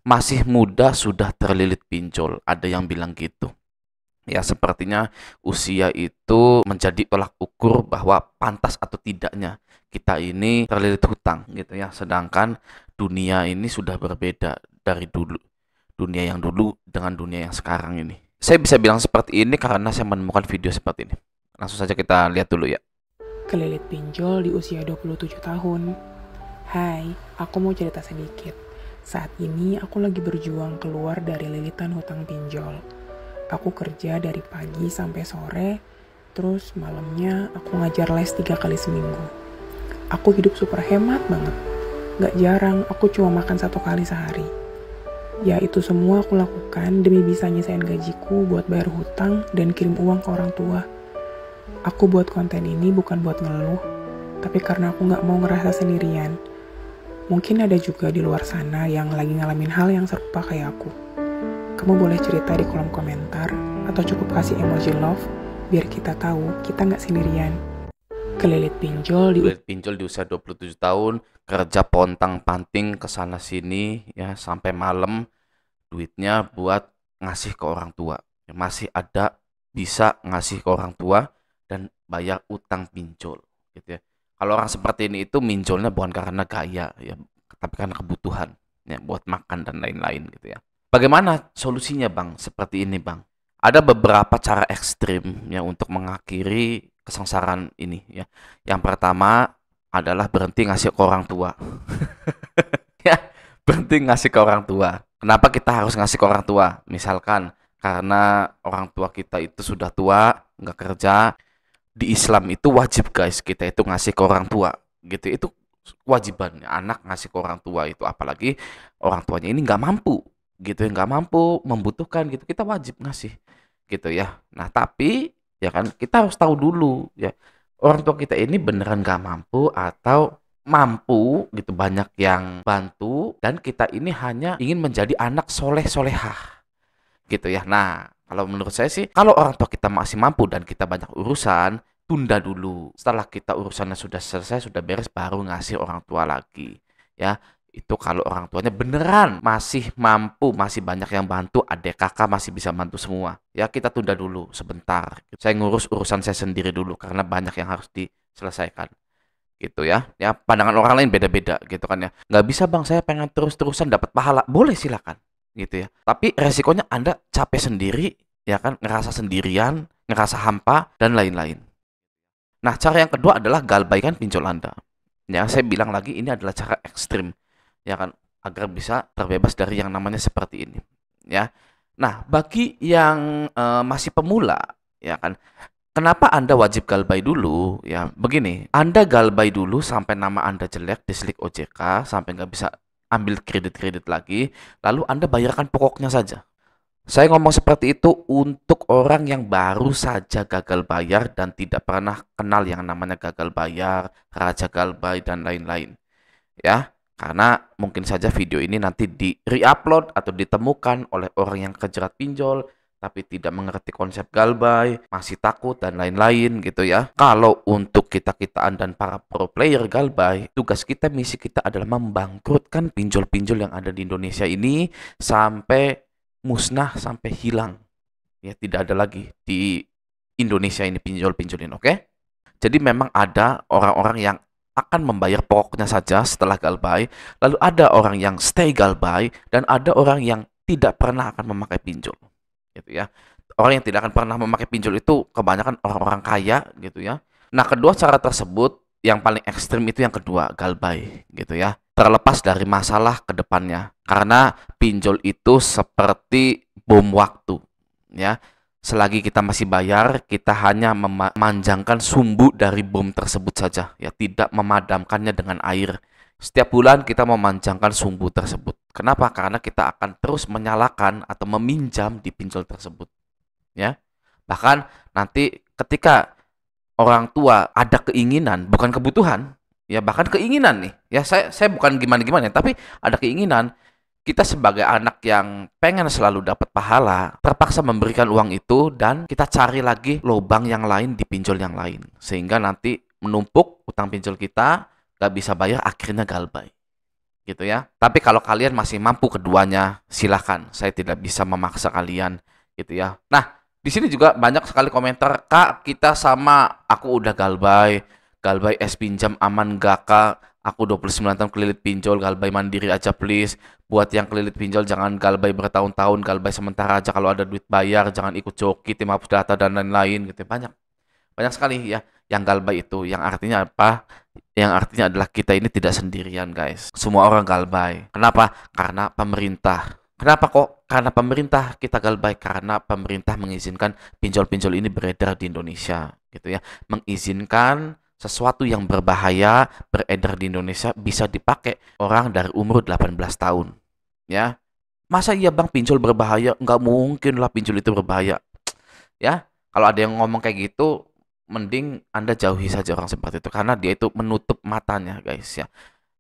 masih muda sudah terlilit pinjol. Ada yang bilang gitu. Ya, sepertinya usia itu menjadi tolak ukur bahwa pantas atau tidaknya kita ini terlilit hutang gitu ya. Sedangkan dunia ini sudah berbeda dari dulu. Dunia yang dulu dengan dunia yang sekarang ini. Saya bisa bilang seperti ini karena saya menemukan video seperti ini. Langsung saja kita lihat dulu ya. Kelilit pinjol di usia 27 tahun. Hai, aku mau cerita sedikit. Saat ini aku lagi berjuang keluar dari lilitan hutang pinjol. Aku kerja dari pagi sampai sore, terus malamnya aku ngajar les 3 kali seminggu. Aku hidup super hemat banget. Gak jarang aku cuma makan 1 kali sehari. Ya itu semua aku lakukan demi bisa nyisain gajiku buat bayar hutang dan kirim uang ke orang tua. Aku buat konten ini bukan buat ngeluh, tapi karena aku gak mau ngerasa sendirian. Mungkin ada juga di luar sana yang lagi ngalamin hal yang serupa kayak aku. Kamu boleh cerita di kolom komentar, atau cukup kasih emoji love, biar kita tahu kita gak sendirian. Kelilit pinjol di usia 27 tahun, kerja pontang-panting ke sana sini ya sampai malam, duitnya buat ngasih ke orang tua. Masih ada bisa ngasih ke orang tua dan bayar utang pinjol gitu ya. Kalau orang seperti ini itu minjolnya bukan karena gaya ya, tapi karena kebutuhan ya buat makan dan lain-lain gitu ya. Bagaimana solusinya Bang? Seperti ini Bang. Ada beberapa cara ekstrim ya untuk mengakhiri kesengsaraan ini ya. Yang pertama adalah berhenti ngasih ke orang tua. Ya, berhenti ngasih ke orang tua. Kenapa kita harus ngasih ke orang tua? Misalkan karena orang tua kita itu sudah tua, nggak kerja. Di Islam itu wajib guys, kita itu ngasih ke orang tua. Gitu, itu kewajiban anak ngasih ke orang tua itu. Apalagi orang tuanya ini nggak mampu. Gitu ya, nggak mampu, membutuhkan gitu. Kita wajib ngasih. Gitu ya. Nah, tapi ya kan kita harus tahu dulu ya. Orang tua kita ini beneran nggak mampu atau mampu gitu, banyak yang bantu dan kita ini hanya ingin menjadi anak soleh solehah gitu ya. Nah, kalau menurut saya sih kalau orang tua kita masih mampu dan kita banyak urusan, tunda dulu. Setelah kita urusannya sudah selesai, sudah beres, baru ngasih orang tua lagi ya. Itu kalau orang tuanya beneran masih mampu, masih banyak yang bantu, adik kakak masih bisa bantu semua ya, kita tunda dulu sebentar. Saya ngurus urusan saya sendiri dulu karena banyak yang harus diselesaikan gitu ya. Ya pandangan orang lain beda-beda gitu kan ya. Nggak bisa Bang, saya pengen terus-terusan dapat pahala. Boleh silakan gitu ya. Tapi resikonya Anda capek sendiri ya kan, ngerasa sendirian, ngerasa hampa dan lain-lain. Nah, cara yang kedua adalah galbaikan pinjol Anda. Ya, saya bilang lagi ini adalah cara ekstrim ya kan, agar bisa terbebas dari yang namanya seperti ini ya. Nah, bagi yang masih pemula ya kan, kenapa Anda wajib galbay dulu? Ya, begini, Anda galbay dulu sampai nama Anda jelek, dislik OJK, sampai nggak bisa ambil kredit-kredit lagi, lalu Anda bayarkan pokoknya saja. Saya ngomong seperti itu untuk orang yang baru saja gagal bayar dan tidak pernah kenal yang namanya gagal bayar, raja galbay, dan lain-lain. Ya, karena mungkin saja video ini nanti di-reupload atau ditemukan oleh orang yang kejerat pinjol, tapi tidak mengerti konsep galbay, masih takut dan lain-lain gitu ya. Kalau untuk kita-kitaan dan para pro player galbay, tugas kita, misi kita adalah membangkrutkan pinjol-pinjol yang ada di Indonesia ini sampai musnah, sampai hilang. Ya, tidak ada lagi di Indonesia ini pinjol-pinjolin, oke? Jadi memang ada orang-orang yang akan membayar pokoknya saja setelah galbay, lalu ada orang yang stay galbay, dan ada orang yang tidak pernah akan memakai pinjol. Gitu ya. Orang yang tidak akan pernah memakai pinjol itu kebanyakan orang-orang kaya gitu ya. Nah, kedua cara tersebut yang paling ekstrim itu yang kedua, galbay gitu ya. Terlepas dari masalah ke depannya. Karena pinjol itu seperti bom waktu ya. Selagi kita masih bayar, kita hanya memanjangkan sumbu dari bom tersebut saja ya, tidak memadamkannya dengan air. Setiap bulan kita memanjangkan sumbu tersebut. Kenapa? Karena kita akan terus menyalakan atau meminjam di pinjol tersebut. Ya. Bahkan nanti ketika orang tua ada keinginan, bukan kebutuhan, ya bahkan keinginan nih. Ya saya bukan gimana-gimana, tapi ada keinginan. Kita sebagai anak yang pengen selalu dapat pahala, terpaksa memberikan uang itu dan kita cari lagi lubang yang lain di pinjol yang lain. Sehingga nanti menumpuk utang pinjol kita, gak bisa bayar, akhirnya galbay. gitu ya. Tapi kalau kalian masih mampu keduanya, silahkan. Saya tidak bisa memaksa kalian, gitu ya. Nah, di sini juga banyak sekali komentar, Kak, kita sama, aku udah galbay, galbay es pinjam aman gak, Kak? Aku 29 tahun kelilit pinjol, galbay mandiri aja please. Buat yang kelilit pinjol jangan galbay bertahun-tahun, galbay sementara aja, kalau ada duit bayar, jangan ikut joki, tim hapus data dan lain-lain gitu. Banyak sekali ya yang galbay itu, yang artinya apa? Yang artinya adalah kita ini tidak sendirian, guys. Semua orang galbay. Kenapa? Karena pemerintah. Kenapa kok? Karena pemerintah kita galbay, karena pemerintah mengizinkan pinjol-pinjol ini beredar di Indonesia, gitu ya. Mengizinkan sesuatu yang berbahaya beredar di Indonesia bisa dipakai orang dari umur 18 tahun, ya. Masa iya Bang pinjol berbahaya? Nggak mungkin lah pinjol itu berbahaya. Ya, kalau ada yang ngomong kayak gitu, mending Anda jauhi saja orang seperti itu karena dia itu menutup matanya, guys ya.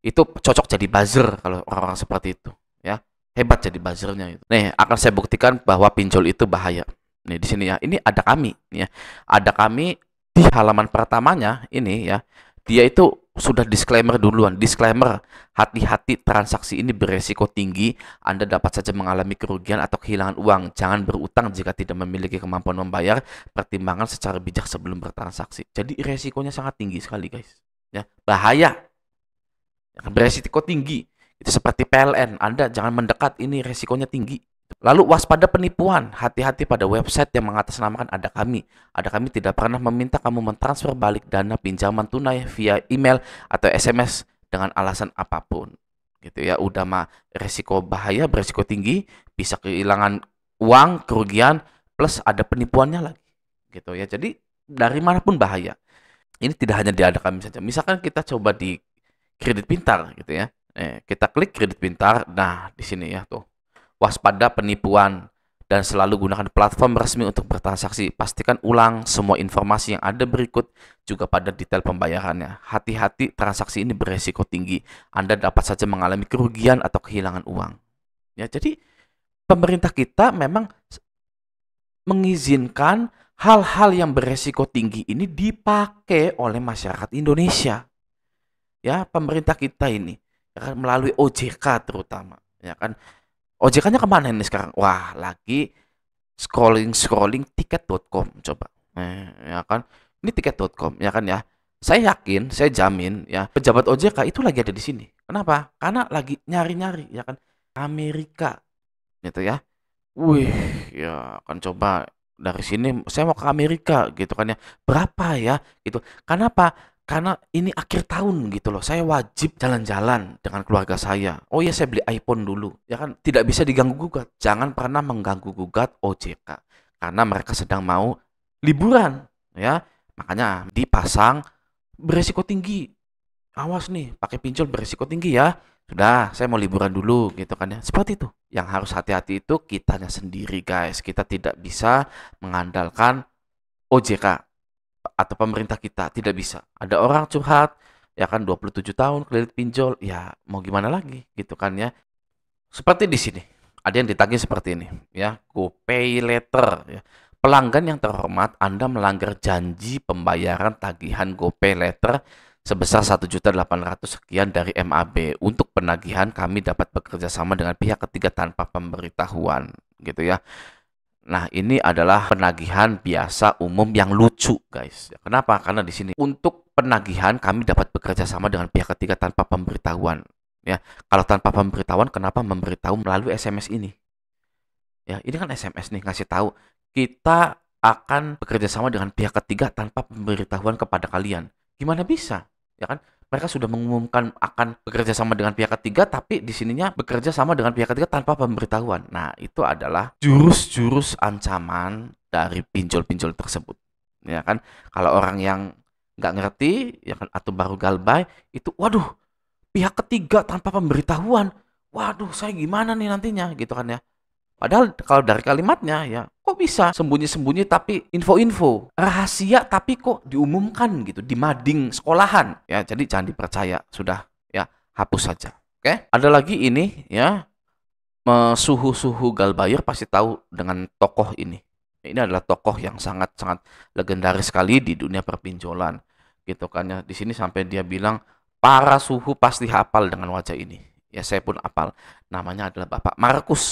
Itu cocok jadi buzzer kalau orang-orang seperti itu, ya. Hebat jadi buzzernya itu. Nih, akan saya buktikan bahwa pinjol itu bahaya. Nih di sini ya. Ini ada kami, ya. Ada kami di halaman pertamanya ini ya. Dia itu sudah disclaimer duluan. Disclaimer, hati-hati transaksi ini beresiko tinggi. Anda dapat saja mengalami kerugian atau kehilangan uang. Jangan berutang jika tidak memiliki kemampuan membayar. Pertimbangan secara bijak sebelum bertransaksi. Jadi resikonya sangat tinggi sekali, guys. Ya, bahaya. Beresiko tinggi. Itu seperti PLN. Anda jangan mendekat, ini resikonya tinggi. Lalu waspada penipuan, hati-hati pada website yang mengatasnamakan ada kami. Ada kami tidak pernah meminta kamu mentransfer balik dana pinjaman tunai via email atau SMS dengan alasan apapun. Gitu ya, udah mah resiko bahaya, beresiko tinggi, bisa kehilangan uang, kerugian, plus ada penipuannya lagi. Gitu ya. Jadi dari manapun bahaya. Ini tidak hanya di ada kami saja. Misalkan kita coba di Kredit Pintar gitu ya. Kita klik Kredit Pintar. Nah, di sini ya tuh. Waspada penipuan dan selalu gunakan platform resmi untuk bertransaksi. Pastikan ulang semua informasi yang ada berikut juga pada detail pembayarannya. Hati-hati, transaksi ini beresiko tinggi. Anda dapat saja mengalami kerugian atau kehilangan uang. Ya, jadi pemerintah kita memang mengizinkan hal-hal yang beresiko tinggi ini dipakai oleh masyarakat Indonesia. Ya, pemerintah kita ini ya kan, melalui OJK terutama, ya kan. OJK-nya kemana ini sekarang? Wah, lagi scrolling tiket.com coba. Ya kan. Ini tiket.com ya kan ya. Saya yakin, saya jamin ya, pejabat OJK itu lagi ada di sini. Kenapa? Karena lagi nyari-nyari ya kan Amerika. Gitu ya. Wih, ya kan coba dari sini saya mau ke Amerika gitu kan ya. Berapa ya gitu. Kenapa? Karena ini akhir tahun gitu loh. Saya wajib jalan-jalan dengan keluarga saya. Oh iya, saya beli iPhone dulu. Ya kan, tidak bisa diganggu-gugat. Jangan pernah mengganggu-gugat OJK. Karena mereka sedang mau liburan. Ya, makanya dipasang beresiko tinggi. Awas nih, pakai pinjol beresiko tinggi ya. Sudah, saya mau liburan dulu gitu kan ya. Seperti itu. Yang harus hati-hati itu kitanya sendiri, guys. Kita tidak bisa mengandalkan OJK atau pemerintah kita, tidak bisa. Ada orang curhat ya kan 27 tahun kredit pinjol, ya mau gimana lagi gitu kan ya. Seperti di sini. Ada yang ditagih seperti ini ya, GoPay Letter ya. Pelanggan yang terhormat, Anda melanggar janji pembayaran tagihan GoPay Letter sebesar 1.800.000 sekian dari MAB. Untuk penagihan kami dapat bekerja sama dengan pihak ketiga tanpa pemberitahuan gitu ya. Nah, ini adalah penagihan biasa umum yang lucu, guys. Kenapa? Karena di sini untuk penagihan kami dapat bekerja sama dengan pihak ketiga tanpa pemberitahuan. Ya, kalau tanpa pemberitahuan, kenapa memberitahu melalui SMS ini? Ya, ini kan SMS nih ngasih tahu kita akan bekerja sama dengan pihak ketiga tanpa pemberitahuan kepada kalian. Gimana bisa? Ya kan? Mereka sudah mengumumkan akan bekerja sama dengan pihak ketiga, tapi di sininya bekerja sama dengan pihak ketiga tanpa pemberitahuan. Nah, itu adalah jurus-jurus ancaman dari pinjol-pinjol tersebut. Ya kan? Kalau orang yang nggak ngerti, ya kan, atau baru galbay, itu, waduh, pihak ketiga tanpa pemberitahuan. Waduh, saya gimana nih nantinya, gitu kan ya. Padahal kalau dari kalimatnya ya, kok bisa sembunyi-sembunyi tapi info-info rahasia tapi kok diumumkan gitu di mading sekolahan ya. Jadi jangan dipercaya, sudah ya, hapus saja. Oke, ada lagi ini ya, suhu-suhu galbayer pasti tahu dengan tokoh ini. Ini adalah tokoh yang sangat-sangat legendaris sekali di dunia perpinjolan gitu kan ya. Di sini sampai dia bilang para suhu pasti hafal dengan wajah ini. Ya saya pun apal. Namanya adalah Bapak Markus.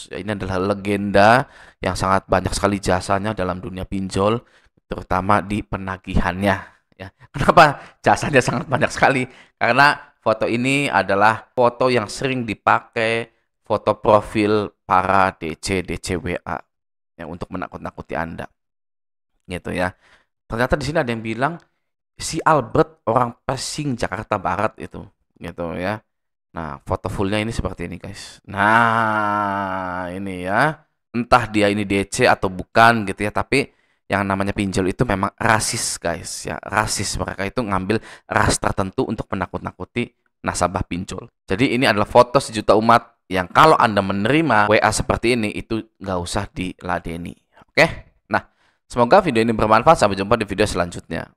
Ya, ini adalah legenda yang sangat banyak sekali jasanya dalam dunia pinjol, terutama di penagihannya. Ya, kenapa jasanya sangat banyak sekali? Karena foto ini adalah foto yang sering dipakai, foto profil para DC DCWA yang untuk menakut-nakuti Anda. Gitu ya. Ternyata di sini ada yang bilang si Albert orang Pesing Jakarta Barat itu, gitu ya. Nah, foto fullnya ini seperti ini guys. Nah, ini ya. Entah dia ini DC atau bukan gitu ya, tapi yang namanya pinjol itu memang rasis guys ya. Rasis, mereka itu ngambil ras tertentu untuk menakut-nakuti nasabah pinjol. Jadi ini adalah foto sejuta umat yang kalau Anda menerima WA seperti ini itu nggak usah diladeni. Oke? Nah, semoga video ini bermanfaat. Sampai jumpa di video selanjutnya.